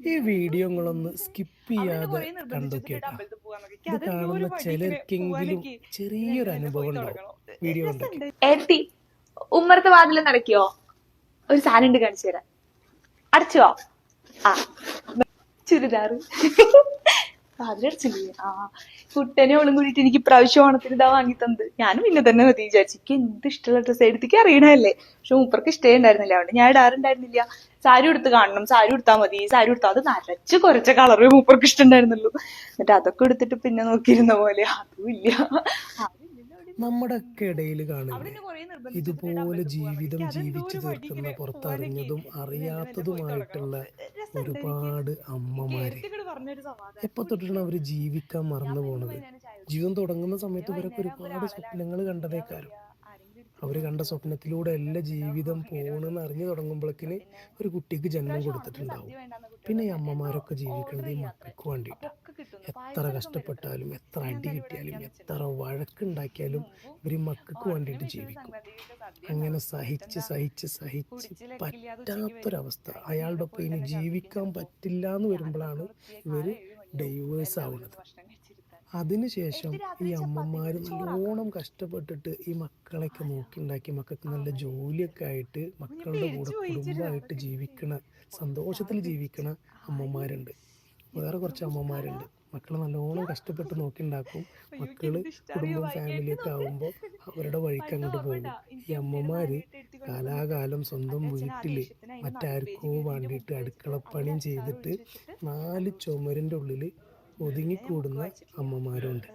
ഈ വീഡിയോകളൊന്ന് സ്കിപ്പ് ചെയ്യാതെ കണ്ടോക്കി കേട്ടോ. ഇത് കാണുന്ന ചിലർക്കെങ്കിലും ചെറിയൊരു അനുഭവം ഉണ്ടാവും വീഡിയോ കണ്ടോക്കി. ഏത്തി ഉമ്മറത്തെ വാതിൽ നടക്കിയോ? ഒരു സാധനം ഉണ്ട് കാണിച്ചു തരാം. അടച്ചോ? ആ ചുരിദാറ് വാതിലടച്ചില്ലേ? ആ കുട്ടനെ ഓളും കൂടിയിട്ട് എനിക്ക് ഇപ്രാവശ്യം ഓണത്തിന് ഇതാ വാങ്ങി തന്നത്. ഞാനും പിന്നെ തന്നെ മതി വിചാരിച്ചു. എനിക്ക് എന്ത് ഇഷ്ടമുള്ള ഡ്രസ്സ് എടുത്തേക്ക് അറിയണല്ലേ. പക്ഷെ മൂപ്പർക്ക് ഇഷ്ടേ ഉണ്ടായിരുന്നില്ല. അതുകൊണ്ട് ഞാൻ ഇടാറുണ്ടായിരുന്നില്ല. സാരി ഉടുത്ത് കാണണം, സാരി ഉടുത്താൽ മതി, സാരി ഉടുത്താൽ അത് നരച്ച് കുറച്ച കളറ് മൂപ്പർക്ക് ഇഷ്ടമുണ്ടായിരുന്നുള്ളൂ. എന്നിട്ട് അതൊക്കെ എടുത്തിട്ട് പിന്നെ നോക്കിയിരുന്ന പോലെ അതും ഇല്ല. നമ്മുടെ ഒക്കെ ഇടയിൽ കാണില്ലേ ഇതുപോലെ ജീവിതം ജീവിച്ചു തീർക്കുന്ന പുറത്തറിഞ്ഞതും അറിയാത്തതുമായിട്ടുള്ള ഒരുപാട് അമ്മമാര്. എപ്പോ തൊട്ടാണ് അവർ ജീവിക്കാൻ മറന്നു പോണത്? ജീവിതം തുടങ്ങുന്ന സമയത്ത് ഇവരൊക്കെ ഒരുപാട് സ്വപ്നങ്ങൾ കണ്ടതേക്കാരം. അവർ കണ്ട സ്വപ്നത്തിലൂടെ എല്ലാ ജീവിതം പോകണമെന്ന് അറിഞ്ഞു തുടങ്ങുമ്പോഴേക്കിന് ഒരു കുട്ടിക്ക് ജന്മം കൊടുത്തിട്ടുണ്ടാവും. പിന്നെ ഈ അമ്മമാരൊക്കെ ജീവിക്കുന്നത് ഈ മക്കൾക്ക് വേണ്ടിയിട്ടാണ്. എത്ര കഷ്ടപ്പെട്ടാലും എത്ര അടി കിട്ടിയാലും എത്ര വഴക്കുണ്ടാക്കിയാലും ഇവർ മക്കൾക്ക് വേണ്ടിയിട്ട് ജീവിക്കും. അങ്ങനെ സഹിച്ച് സഹിച്ച് സഹിച്ച് പറ്റാത്തൊരവസ്ഥ, അയാളുടെ ഒപ്പം ഇനി ജീവിക്കാൻ പറ്റില്ല എന്ന് വരുമ്പോഴാണ് ഇവർ ഡൈവേഴ്സ് ആവുന്നത്. അതിനുശേഷം ഈ അമ്മമാർ നല്ലോണം കഷ്ടപ്പെട്ടിട്ട് ഈ മക്കളെയൊക്കെ നോക്കിണ്ടാക്കി മക്കൾക്ക് നല്ല ജോലിയൊക്കെ ആയിട്ട് മക്കളുടെ കൂടെ കുടുംബമായിട്ട് ജീവിക്കണ, സന്തോഷത്തിൽ ജീവിക്കണ അമ്മമാരുണ്ട്. വേറെ കുറച്ച് അമ്മമാരുണ്ട്, മക്കൾ നല്ലോണം കഷ്ടപ്പെട്ട് നോക്കിണ്ടാക്കും. മക്കൾ കുടുംബം ഫാമിലിയൊക്കെ ആകുമ്പോൾ അവരുടെ വഴിക്ക് അങ്ങോട്ട് പോകും. ഈ അമ്മമാർ കാലാകാലം സ്വന്തം വീട്ടിൽ മറ്റാർക്കോ വേണ്ടിയിട്ട് അടുക്കളപ്പണിയും ചെയ്തിട്ട് നാല് ചുമരിൻ്റെ ഉള്ളിൽ ഒതുങ്ങിക്കൂടുന്ന അമ്മമാരുണ്ട്.